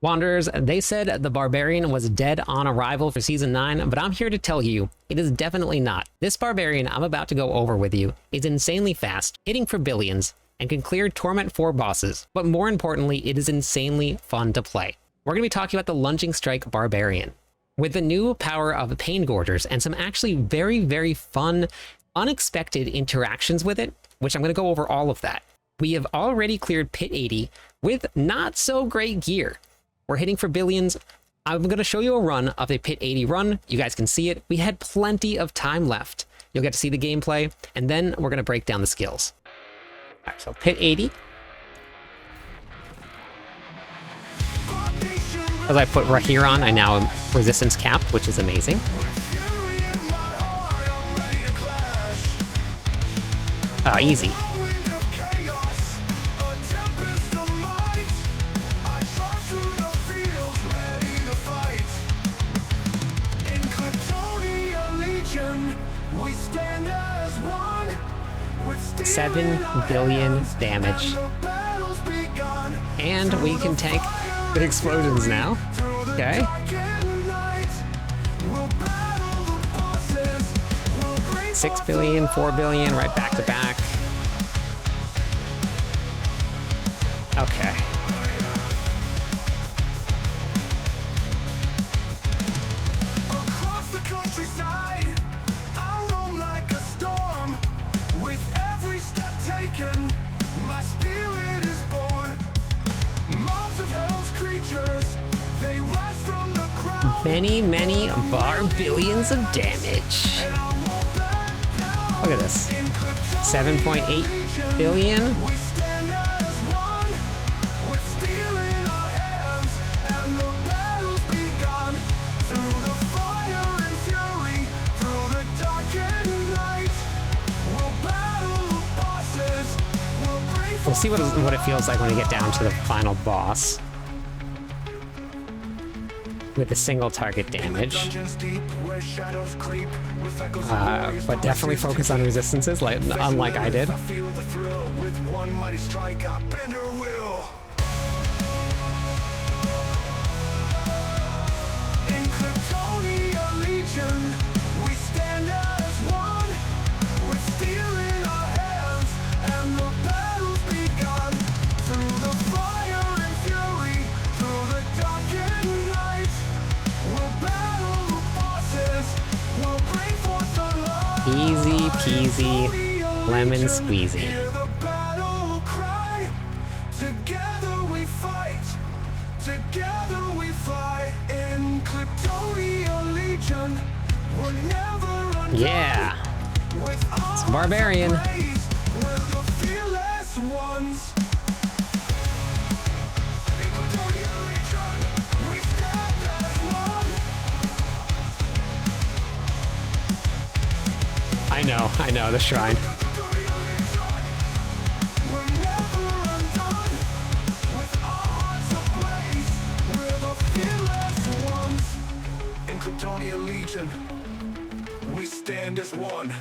Wanderers, they said the Barbarian was dead on arrival for Season 9, but I'm here to tell you, it is definitely not. This Barbarian I'm about to go over with you is insanely fast, hitting for billions, and can clear Torment 4 bosses, but more importantly, it is insanely fun to play. We're going to be talking about the Lunging Strike Barbarian. With the new power of Pain Gorgers and some actually very, very fun, unexpected interactions with it, which I'm going to go over all of that. We have already cleared Pit 80 with not so great gear. We're hitting for billions. I'm going to show you a run of a Pit 80 run. You guys can see it. We had plenty of time left. You'll get to see the gameplay, and then we're going to break down the skills. All right, so Pit 80. As I put Rahiron, I now am resistance capped, which is amazing. Easy. $7 billion damage. And we can tank the explosions now. Okay. $6 billion, $4 billion, right back to back. Okay. Many billions of damage. Look at this. 7.8 billion. We'll see what it feels like when we get down to the final boss. With a single target damage. But definitely focus on resistances, unlike I did. Easy peasy, lemon squeezy. Yeah, it's Barbarian. I know, the shrine. In Cliptonia Legion, we stand as one.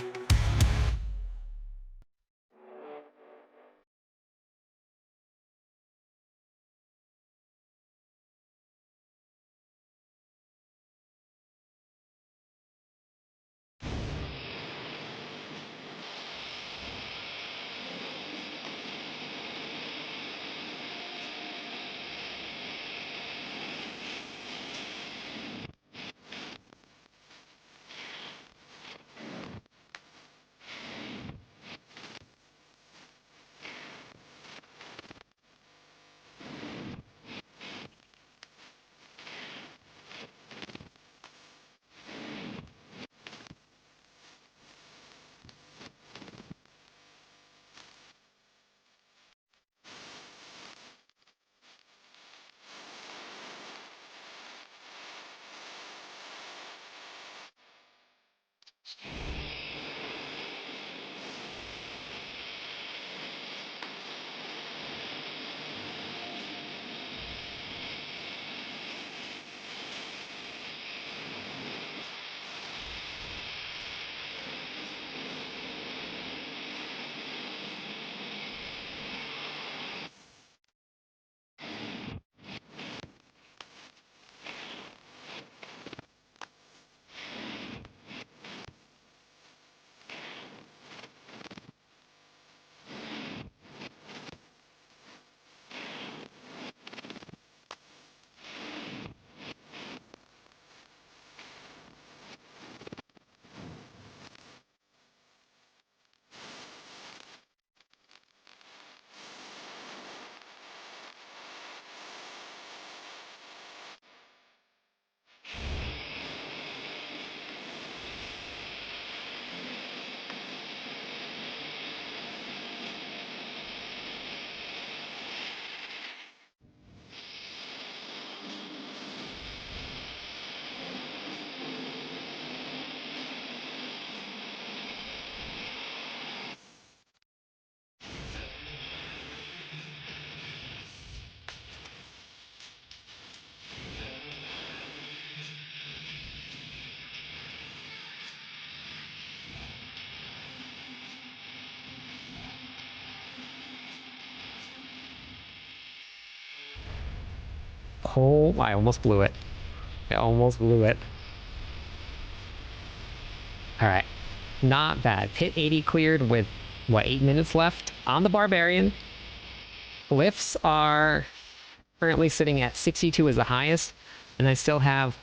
Oh, I almost blew it. I almost blew it. All right. Not bad. Pit 80 cleared with, what, 8 minutes left on the Barbarian. Glyphs are currently sitting at 62 as the highest, and I still have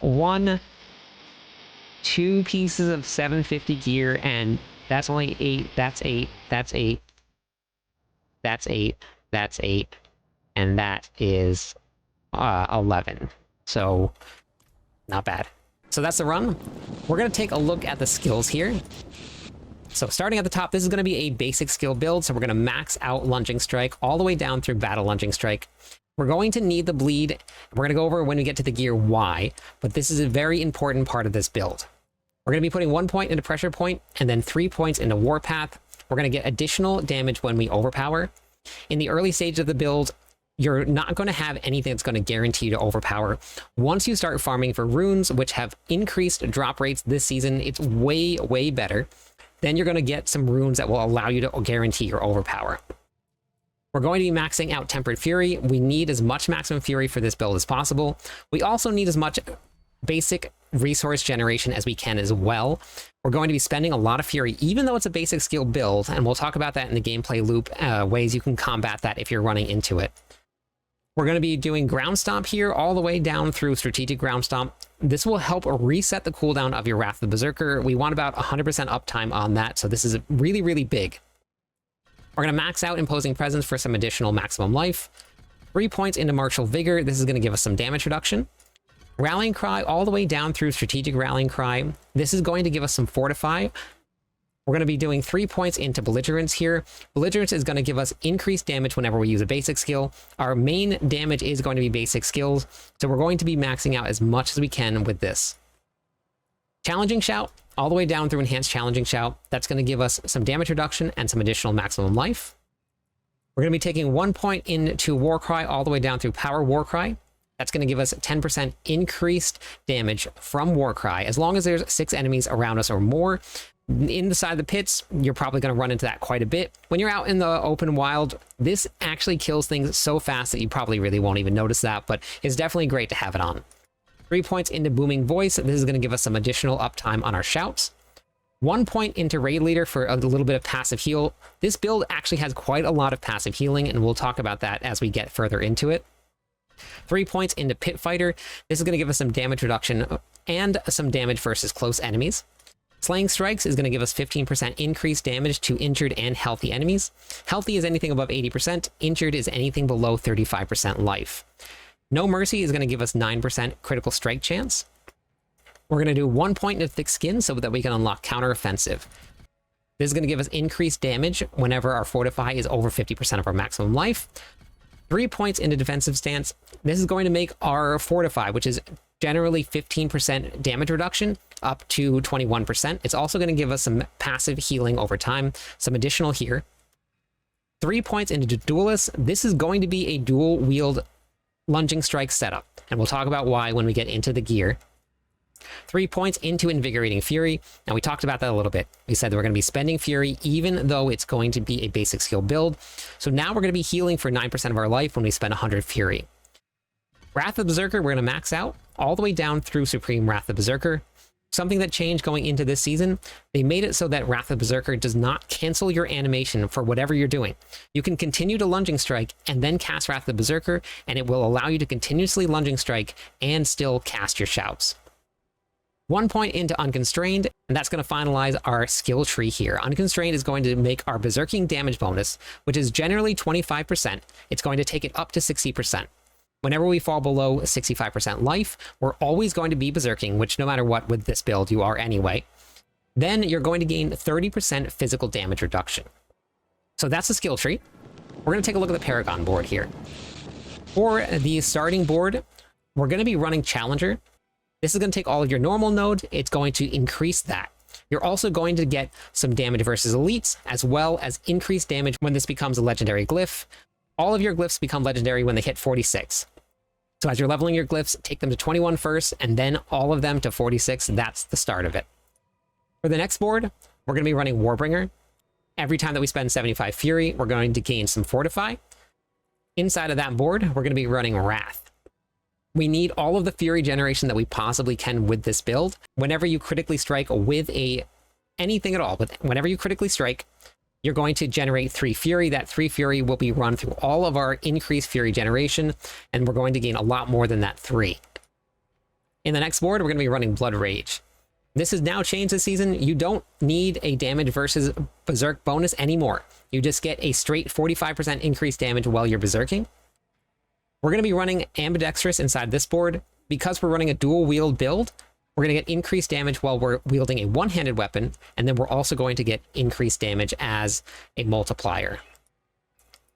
2 pieces of 750 gear, and that's only 8, that's 8, that's 8, that's 8, that's 8, and that is 11. So, not bad. So that's the run. We're going to take a look at the skills here. So starting at the top, this is going to be a basic skill build, so we're going to max out Lunging Strike all the way down through Battle Lunging Strike. We're going to need the bleed. We're going to go over when we get to the gear why, but this is a very important part of this build. We're going to be putting 1 point into Pressure Point, and then 3 points into Warpath. We're going to get additional damage when we overpower. In the early stage of the build, you're not going to have anything that's going to guarantee you to overpower. Once you start farming for runes, which have increased drop rates this season, it's way, way better. Then you're going to get some runes that will allow you to guarantee your overpower. We're going to be maxing out Tempered Fury. We need as much maximum fury for this build as possible. We also need as much basic resource generation as we can as well. We're going to be spending a lot of fury, even though it's a basic skill build, and we'll talk about that in the gameplay loop, ways you can combat that if you're running into it. We're going to be doing Ground Stomp here all the way down through Strategic Ground Stomp. This will help reset the cooldown of your Wrath of the Berserker. We want about 100% uptime on that, so this is really, really big. We're going to max out Imposing Presence for some additional maximum life. 3 points into Martial Vigor. This is going to give us some damage reduction. Rallying Cry all the way down through Strategic Rallying Cry. This is going to give us some Fortify. We're going to be doing 3 points into Belligerence here. Belligerence is going to give us increased damage whenever we use a basic skill. Our main damage is going to be basic skills, so we're going to be maxing out as much as we can with this. Challenging Shout, all the way down through Enhanced Challenging Shout. That's going to give us some damage reduction and some additional maximum life. We're going to be taking 1 point into Warcry all the way down through Power Warcry. That's going to give us 10% increased damage from Warcry, as long as there's 6 enemies around us or more. In the side of the pits, you're probably going to run into that quite a bit. When you're out in the open wild, this actually kills things so fast that you probably really won't even notice that, but it's definitely great to have it on. 3 points into Booming Voice. This is going to give us some additional uptime on our shouts. 1 point into Raid Leader for a little bit of passive heal. This build actually has quite a lot of passive healing, and we'll talk about that as we get further into it. 3 points into Pit Fighter. This is going to give us some damage reduction and some damage versus close enemies. Slaying Strikes is going to give us 15% increased damage to injured and healthy enemies. Healthy is anything above 80%. Injured is anything below 35% life. No Mercy is going to give us 9% critical strike chance. We're going to do 1 point into Thick Skin so that we can unlock Counteroffensive. This is going to give us increased damage whenever our Fortify is over 50% of our maximum life. 3 points into Defensive Stance. This is going to make our Fortify, which is generally 15% damage reduction, up to 21%. It's also going to give us some passive healing over time, some additional here. 3 points into Duelist. This is going to be a dual wield Lunging Strike setup, and we'll talk about why when we get into the gear. 3 points into Invigorating Fury. Now, we talked about that a little bit. We said that we're going to be spending Fury, even though it's going to be a basic skill build. So now we're going to be healing for 9% of our life when we spend 100 Fury. Wrath of Berserker, we're going to max out all the way down through Supreme Wrath of Berserker. Something that changed going into this season, they made it so that Wrath of Berserker does not cancel your animation for whatever you're doing. You can continue to Lunging Strike and then cast Wrath of Berserker, and it will allow you to continuously Lunging Strike and still cast your shouts. 1 point into Unconstrained, and that's going to finalize our skill tree here. Unconstrained is going to make our Berserking damage bonus, which is generally 25%. It's going to take it up to 60%. Whenever we fall below 65% life, we're always going to be Berserking, which no matter what with this build, you are anyway. Then you're going to gain 30% physical damage reduction. So that's the skill tree. We're going to take a look at the Paragon board here. For the starting board, we're going to be running Challenger. This is going to take all of your normal node. It's going to increase that. You're also going to get some damage versus elites, as well as increased damage when this becomes a legendary glyph. All of your glyphs become legendary when they hit 46. So as you're leveling your glyphs, take them to 21 first, and then all of them to 46. That's the start of it. For the next board, we're going to be running Warbringer. Every time that we spend 75 Fury, we're going to gain some Fortify. Inside of that board, we're going to be running Wrath. We need all of the fury generation that we possibly can with this build. Whenever you critically strike with anything at all, whenever you critically strike, you're going to generate 3 fury. That 3 fury will be run through all of our increased fury generation, and we're going to gain a lot more than that 3. In the next board, we're going to be running Blood Rage. This has now changed this season. You don't need a damage versus berserk bonus anymore. You just get a straight 45% increased damage while you're berserking. We're going to be running ambidextrous inside this board. Because we're running a dual wield build, we're going to get increased damage while we're wielding a one-handed weapon, and then we're also going to get increased damage as a multiplier.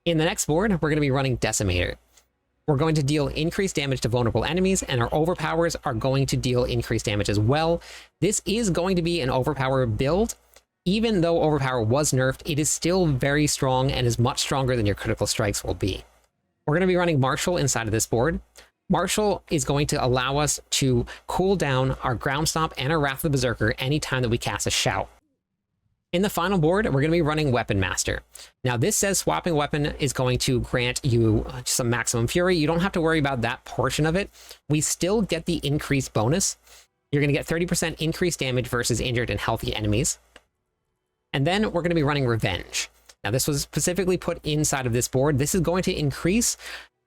In the next board, we're going to be running Decimator. We're going to deal increased damage to vulnerable enemies, and our overpowers are going to deal increased damage as well. This is going to be an overpower build. Even though overpower was nerfed, it is still very strong and is much stronger than your critical strikes will be. We're going to be running Martial inside of this board. Martial is going to allow us to cool down our Ground Stomp and our Wrath of the Berserker anytime that we cast a Shout. In the final board, we're going to be running Weapon Master. Now, this says swapping weapon is going to grant you some maximum fury. You don't have to worry about that portion of it. We still get the increased bonus. You're going to get 30% increased damage versus injured and healthy enemies. And then we're going to be running Revenge. Now, this was specifically put inside of this board. This is going to increase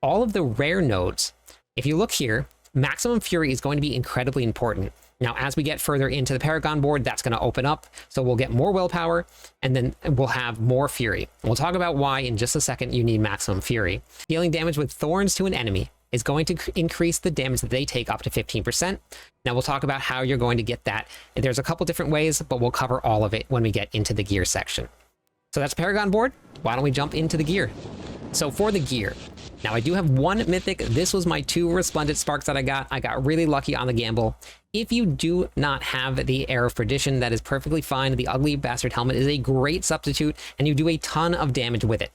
all of the rare nodes. If you look here, maximum fury is going to be incredibly important. Now, as we get further into the Paragon board, that's going to open up. So we'll get more willpower, and then we'll have more fury. We'll talk about why in just a second you need maximum fury. Dealing damage with thorns to an enemy is going to increase the damage that they take up to 15%. Now, we'll talk about how you're going to get that. There's a couple different ways, but we'll cover all of it when we get into the gear section. So that's Paragon board. Why don't we jump into the gear? So for the gear, now I do have 1 mythic. This was my 2 resplendent sparks that I got. I got really lucky on the gamble. If you do not have the Air of Perdition, that is perfectly fine. The Ugly Bastard Helmet is a great substitute, and you do a ton of damage with it.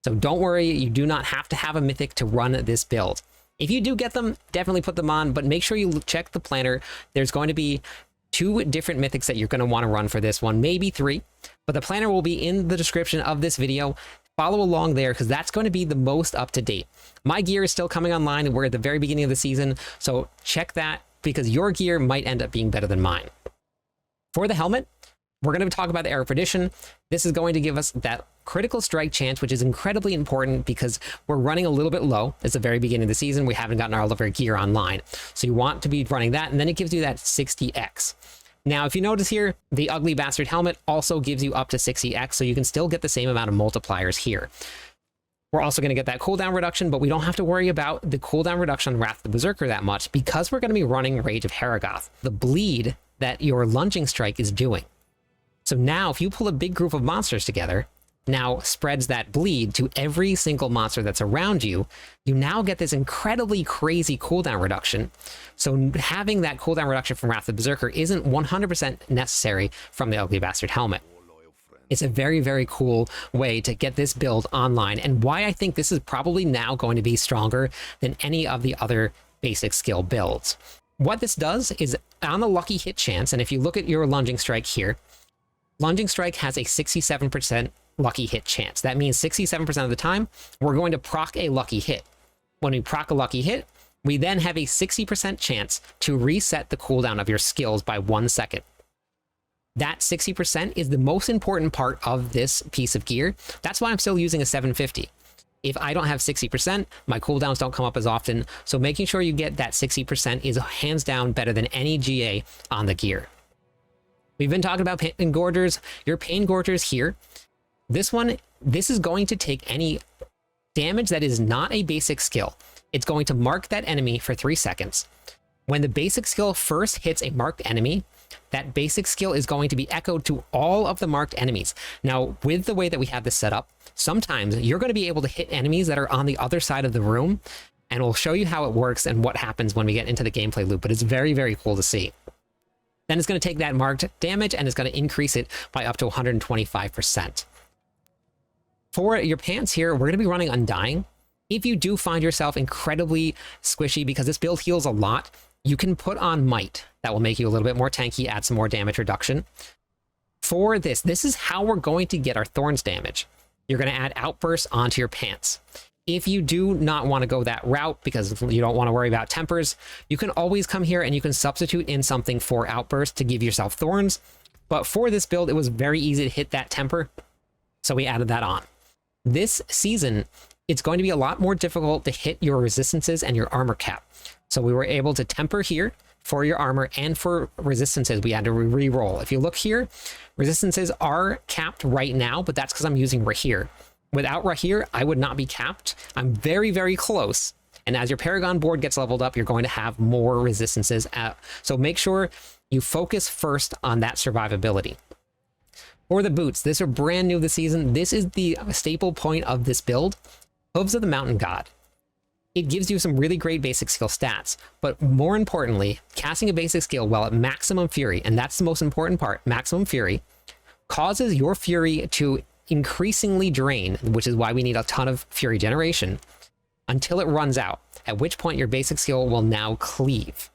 So don't worry, you do not have to have a mythic to run this build. If you do get them, definitely put them on, but make sure you check the planner. There's going to be 2 different mythics that you're going to want to run for this one, maybe 3, but the planner will be in the description of this video. Follow along there because that's going to be the most up to date. My gear is still coming online and we're at the very beginning of the season, so check that because your gear might end up being better than mine. For the helmet, we're going to talk about the Air of Perdition. This is going to give us that critical strike chance, which is incredibly important because we're running a little bit low. It's the very beginning of the season. We haven't gotten all of our gear online. So you want to be running that, and then it gives you that 60x. Now, if you notice here, the Ugly Bastard Helmet also gives you up to 60x, so you can still get the same amount of multipliers here. We're also going to get that cooldown reduction, but we don't have to worry about the cooldown reduction on Wrath of the Berserker that much because we're going to be running Rage of Haragoth, the bleed that your lunging strike is doing. So now, if you pull a big group of monsters together, now spreads that bleed to every single monster that's around you, you now get this incredibly crazy cooldown reduction. So having that cooldown reduction from Wrath of the Berserker isn't 100% necessary from the Ugly Bastard Helmet. It's a very, very cool way to get this build online, and why I think this is probably now going to be stronger than any of the other basic skill builds. What this does is on the lucky hit chance, and if you look at your lunging strike here, lunging strike has a 67% lucky hit chance. That means 67% of the time, we're going to proc a lucky hit. When we proc a lucky hit, we then have a 60% chance to reset the cooldown of your skills by 1 second. That 60% is the most important part of this piece of gear. That's why I'm still using a 750. If I don't have 60%, my cooldowns don't come up as often, so making sure you get that 60% is hands down better than any GA on the gear. We've been talking about Pain Gorgers. Your Pain Gorgers here, this is going to take any damage that is not a basic skill. It's going to mark that enemy for 3 seconds. When the basic skill first hits a marked enemy, that basic skill is going to be echoed to all of the marked enemies. Now, with the way that we have this set up, sometimes you're going to be able to hit enemies that are on the other side of the room, and we'll show you how it works and what happens when we get into the gameplay loop, but it's very, very cool to see. Then it's going to take that marked damage and it's going to increase it by up to 125%. For your pants here, we're going to be running Undying. If you do find yourself incredibly squishy, because this build heals a lot, you can put on Might. That will make you a little bit more tanky, add some more damage reduction. For this is how we're going to get our Thorns damage. You're going to add Outburst onto your pants. If you do not want to go that route because you don't want to worry about tempers, you can always come here and you can substitute in something for Outburst to give yourself Thorns. But for this build, it was very easy to hit that temper, so we added that on. This season, it's going to be a lot more difficult to hit your resistances and your armor cap. So we were able to temper here for your armor, and for resistances, we had to re-roll. If you look here, resistances are capped right now, but that's because I'm using Rahir. Without Rahir, I would not be capped. I'm very, very close. And as your Paragon board gets leveled up, you're going to have more resistances. So make sure you focus first on that survivability. For the boots, these are brand new this season. This is the staple point of this build. Hooves of the Mountain God. It gives you some really great basic skill stats, but more importantly, casting a basic skill while at maximum fury, and that's the most important part, maximum fury, causes your fury to increasingly drain, which is why we need a ton of fury generation, until it runs out, at which point your basic skill will now cleave.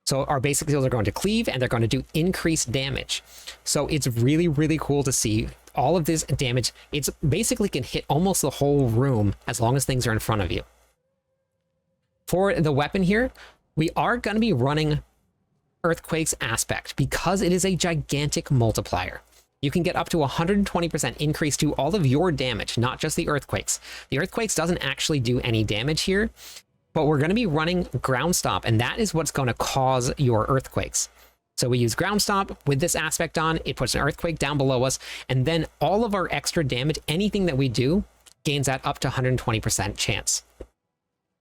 So our basic skills are going to cleave, and they're going to do increased damage. So it's really, really cool to see all of this damage. It's basically can hit almost the whole room as long as things are in front of you. For the weapon here, we are going to be running Earthquake's Aspect because it is a gigantic multiplier. You can get up to 120% increase to all of your damage, not just the Earthquakes. The Earthquakes doesn't actually do any damage here, but we're going to be running Ground Stomp, and that is what's going to cause your Earthquakes. So we use Ground Stomp with this aspect on, it puts an Earthquake down below us, and then all of our extra damage, anything that we do, gains that up to 120% chance.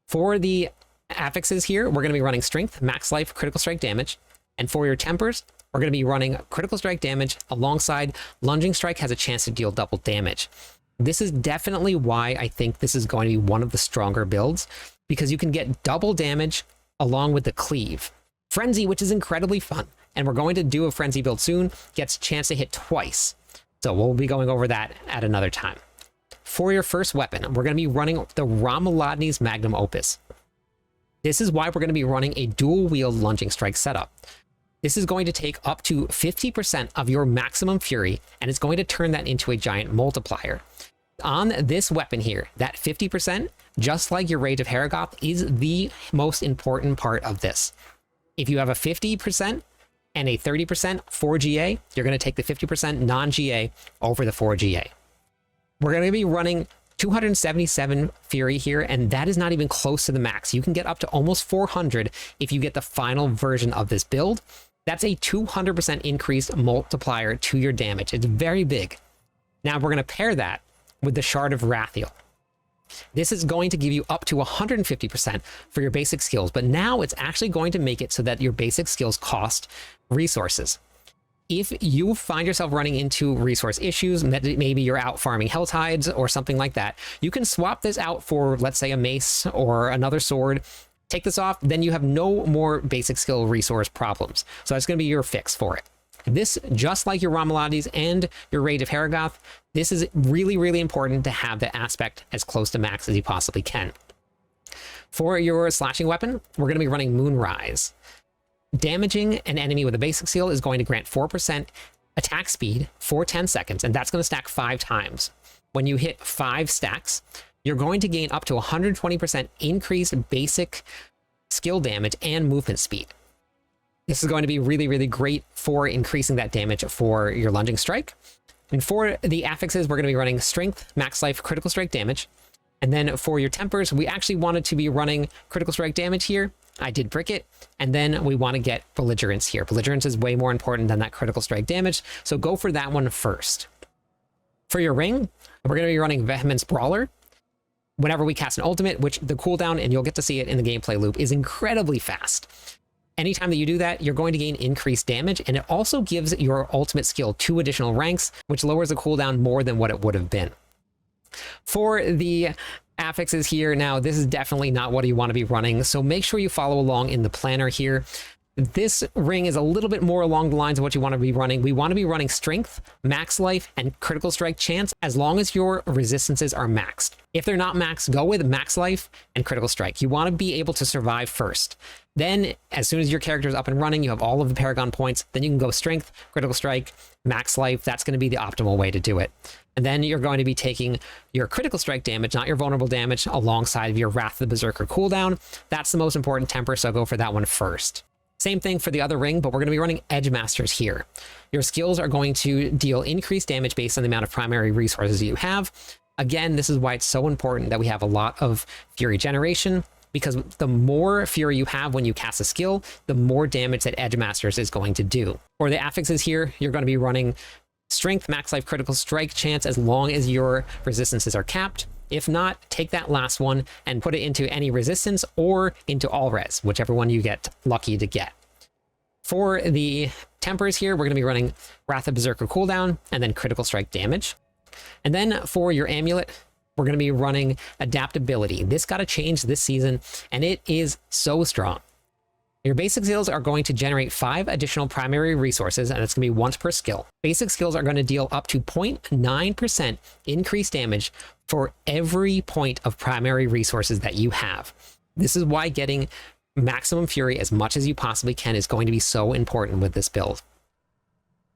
For the affixes here, we're going to be running Strength, Max Life, Critical Strike Damage. And for your tempers, we're going to be running Critical Strike Damage alongside Lunging Strike has a chance to deal double damage. This is definitely why I think this is going to be one of the stronger builds, because you can get double damage along with the Cleave. Frenzy, which is incredibly fun, and we're going to do a Frenzy build soon, gets a chance to hit twice. So we'll be going over that at another time. For your first weapon, we're going to be running the Ramaladni's Magnum Opus. This is why we're going to be running a dual-wield Lunging Strike setup. This is going to take up to 50% of your maximum fury, and it's going to turn that into a giant multiplier. On this weapon here, that 50%, just like your Rage of Haragoth, is the most important part of this. If you have a 50% and a 30% 4GA, you're going to take the 50% non-GA over the 4GA. We're going to be running 277 Fury here, and that is not even close to the max. You can get up to almost 400 if you get the final version of this build. That's a 200% increased multiplier to your damage. It's very big. Now we're going to pair that with the Shard of Rathiel. This is going to give you up to 150% for your basic skills, but now it's actually going to make it so that your basic skills cost resources. If you find yourself running into resource issues, maybe you're out farming Hell Tides or something like that, you can swap this out for, let's say, a mace or another sword. Take this off, then you have no more basic skill resource problems. So that's going to be your fix for it. This, just like your Ramaladni's and your Rage of Haragoth, this is really, really important to have the aspect as close to max as you possibly can. For your slashing weapon, we're going to be running Moonrise. Damaging an enemy with a basic skill is going to grant 4% attack speed for 10 seconds, and that's going to stack 5 times. When you hit 5 stacks, you're going to gain up to 120% increased basic skill damage and movement speed. This is going to be really, really great for increasing that damage for your Lunging Strike. And for the affixes, we're going to be running Strength, Max Life, Critical Strike Damage. And then for your tempers, we actually wanted to be running Critical Strike Damage here. I did brick it, and then we want to get Belligerence here. Belligerence is way more important than that Critical Strike Damage, so go for that one first. For your ring, we're going to be running Vehemence Brawler. Whenever we cast an ultimate, which the cooldown, and you'll get to see it in the gameplay loop, is incredibly fast. Anytime that you do that, you're going to gain increased damage, and it also gives your ultimate skill 2 additional ranks, which lowers the cooldown more than what it would have been. For the affixes here, now this is definitely not what you want to be running, so make sure you follow along in the planner here. This ring is a little bit more along the lines of what you want to be running. We want to be running strength, max life, and critical strike chance as long as your resistances are maxed. If they're not maxed, go with max life and critical strike. You want to be able to survive first. Then, as soon as your character is up and running, you have all of the Paragon points, then you can go strength, critical strike, max life. That's going to be the optimal way to do it. And then you're going to be taking your critical strike damage, not your vulnerable damage, alongside of your Wrath of the Berserker cooldown. That's the most important temper, so go for that one first. Same thing for the other ring, but we're going to be running Edge Masters here. Your skills are going to deal increased damage based on the amount of primary resources you have. Again, this is why it's so important that we have a lot of Fury generation, because the more Fury you have when you cast a skill, the more damage that Edge Masters is going to do. For the affixes here, you're going to be running Strength, Max Life, Critical Strike chance as long as your resistances are capped. If not, take that last one and put it into any resistance or into all res, whichever one you get lucky to get. For the tempers here, we're going to be running Wrath of Berserker cooldown and then critical strike damage. And then for your amulet, we're going to be running adaptability. This got to change this season, and it is so strong. Your basic skills are going to generate 5 additional primary resources, and it's going to be once per skill. Basic skills are going to deal up to 0.9% increased damage for every point of primary resources that you have. This is why getting maximum Fury as much as you possibly can is going to be so important with this build.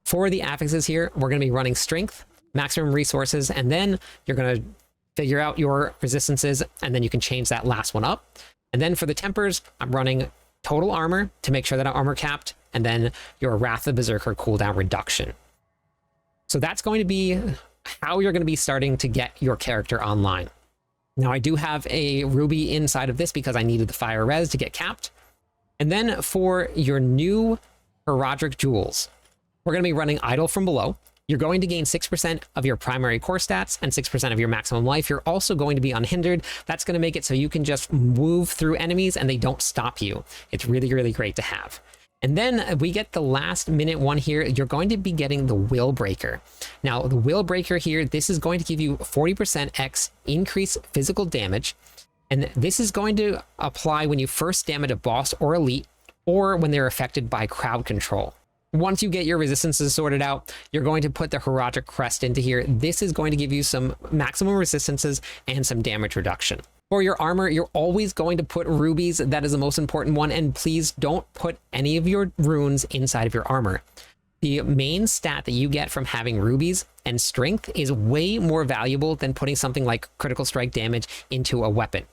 For the affixes here, we're going to be running Strength, maximum resources, and then you're going to figure out your resistances, and then you can change that last one up. And then for the tempers, I'm running Total Armor to make sure that I'm armor capped, and then your Wrath of Berserker cooldown reduction. So that's going to be how you're going to be starting to get your character online. Now, I do have a ruby inside of this because I needed the fire res to get capped. And then for your new Herodic Jewels, we're going to be running Idle from Below. You're going to gain 6% of your primary core stats and 6% of your maximum life. You're also going to be unhindered. That's going to make it so you can just move through enemies and they don't stop you. It's really, really great to have. And then we get the last minute one here. You're going to be getting the Will Breaker. Now, the Will Breaker here, this is going to give you 40% X increased physical damage. And this is going to apply when you first damage a boss or elite, or when they're affected by crowd control. Once you get your resistances sorted out, you're going to put the Herodic Crest into here. This is going to give you some maximum resistances and some damage reduction. For your armor, you're always going to put rubies. That is the most important one. And please don't put any of your runes inside of your armor. The main stat that you get from having rubies and strength is way more valuable than putting something like critical strike damage into a weapon.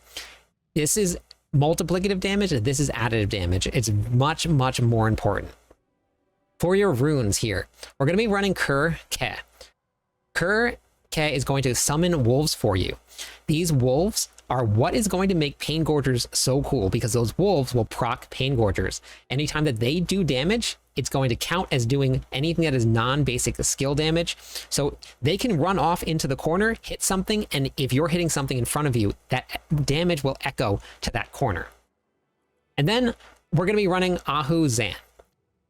This is multiplicative damage. This is additive damage. It's much, much more important. For your runes here, we're going to be running Kur Ke. Kur Ke is going to summon wolves for you. These wolves are what is going to make Pain Gorgers so cool, because those wolves will proc Pain Gorgers. Anytime that they do damage, it's going to count as doing anything that is non-basic skill damage. So they can run off into the corner, hit something, and if you're hitting something in front of you, that damage will echo to that corner. And then we're going to be running Ahu Zan.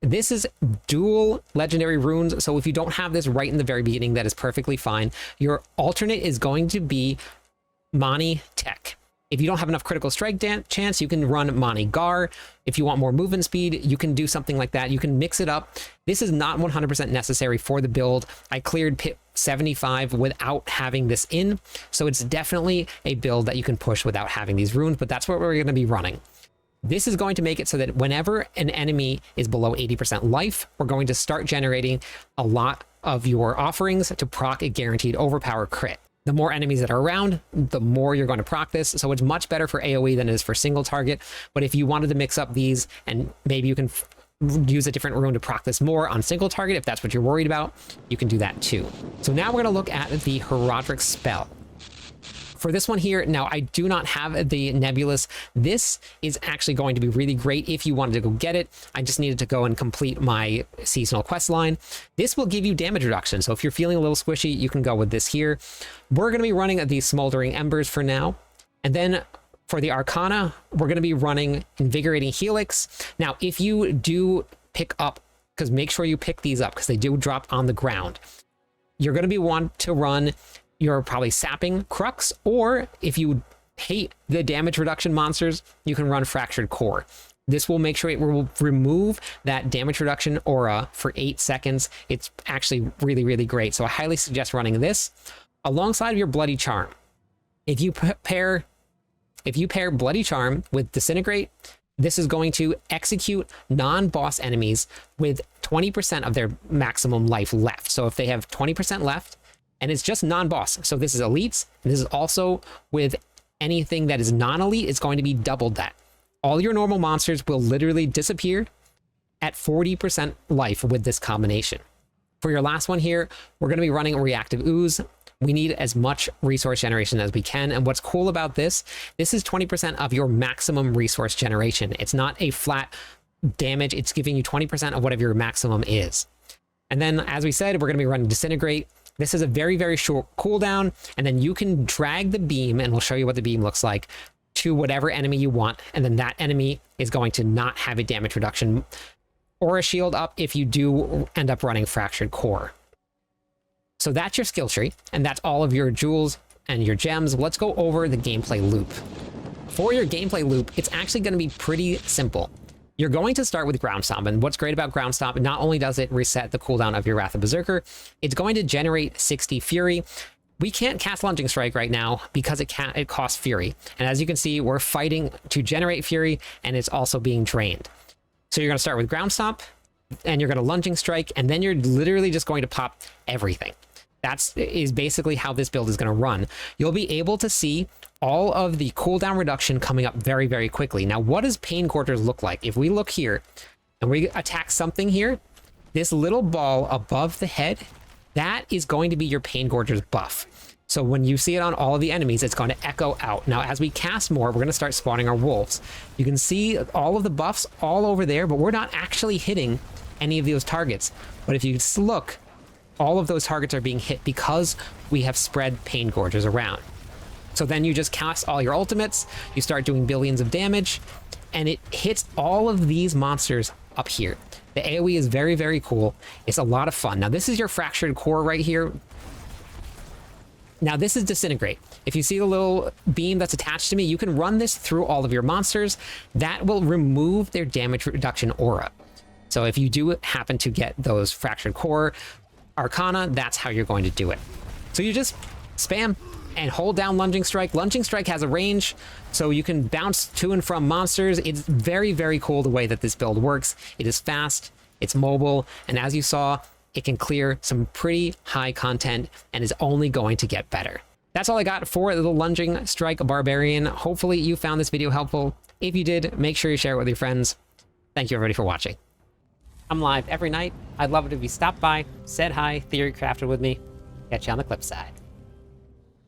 This is dual legendary runes, so if you don't have this right in the very beginning, that is perfectly fine. Your alternate is going to be Mani Tech. If you don't have enough critical strike chance, you can run Mani Gar. If you want more movement speed, you can do something like that. You can mix it up. This is not 100% necessary for the build. I cleared pit 75 without having this in, so it's definitely a build that you can push without having these runes, but that's what we're going to be running. This is going to make it so that whenever an enemy is below 80% life, we're going to start generating a lot of your offerings to proc a guaranteed overpower crit. The more enemies that are around, the more you're going to proc this. So it's much better for AoE than it is for single target. But if you wanted to mix up these, and maybe you can use a different rune to proc this more on single target, if that's what you're worried about, you can do that too. So now we're going to look at the Herodic spell. For this one here, now I do not have the Nebulous. This is actually going to be really great if you wanted to go get it. I just needed to go and complete my seasonal quest line. This will give you damage reduction. So if you're feeling a little squishy, you can go with this here. We're going to be running the Smoldering Embers for now. And then for the Arcana, we're going to be running Invigorating Helix. Now, if you do pick up, because make sure you pick these up because they do drop on the ground, you're going to be want to run your probably Sapping Crux, or if you hate the damage reduction monsters, you can run Fractured Core. This will make sure it will remove that damage reduction aura for 8 seconds. It's actually really, really great. So I highly suggest running this alongside your Bloody Charm. If you pair Bloody Charm with Disintegrate, this is going to execute non-boss enemies with 20% of their maximum life left. So if they have 20% left, and it's just non-boss, so this is elites, and this is also with anything that is non-elite, it's going to be doubled that. All your normal monsters will literally disappear at 40% life with this combination. For your last one here, we're going to be running a Reactive Ooze. We need as much resource generation as we can. And what's cool about this is 20% of your maximum resource generation. It's not a flat damage. It's giving you 20% of whatever your maximum is. And then, as we said, we're going to be running Disintegrate. This is a very, very short cooldown. And then you can drag the beam, and we'll show you what the beam looks like, to whatever enemy you want. And then that enemy is going to not have a damage reduction or a shield up if you do end up running Fractured Core. So that's your skill tree, and that's all of your jewels and your gems. Let's go over the gameplay loop. For your gameplay loop, it's actually going to be pretty simple. You're going to start with Ground Stomp, and what's great about Ground Stomp, not only does it reset the cooldown of your Wrath of Berserker, it's going to generate 60 Fury. We can't cast Lunging Strike right now because it costs Fury. And as you can see, we're fighting to generate Fury, and it's also being drained. So you're going to start with Ground Stomp, and you're going to Lunging Strike, and then you're literally just going to pop everything. That is basically how this build is going to run. You'll be able to see all of the cooldown reduction coming up very, very quickly. Now, what does Pain Quarters look like? If we look here, and we attack something here, this little ball above the head, that is going to be your Pain Gorger's buff. So when you see it on all of the enemies, it's going to echo out. Now, as we cast more, we're going to start spawning our wolves. You can see all of the buffs all over there, but we're not actually hitting any of those targets. But if you just look, all of those targets are being hit because we have spread Pain Gorgers around. So then you just cast all your ultimates, you start doing billions of damage, and it hits all of these monsters up here. The AoE is very, very cool. It's a lot of fun. Now, this is your Fractured Core right here. Now, this is Disintegrate. If you see the little beam that's attached to me, you can run this through all of your monsters. That will remove their damage reduction aura. So if you do happen to get those Fractured Core, Arcana, that's how you're going to do it. So you just spam and hold down Lunging Strike. Lunging Strike has a range, so you can bounce to and from monsters. It's very, very cool the way that this build works. It is fast, it's mobile, and as you saw, it can clear some pretty high content and is only going to get better. That's all I got for the Lunging Strike Barbarian. Hopefully you found this video helpful. If you did, make sure you share it with your friends. Thank you everybody for watching. I'm live every night. I'd love it if you stopped by, said hi, theory crafted with me. Catch you on the clip side.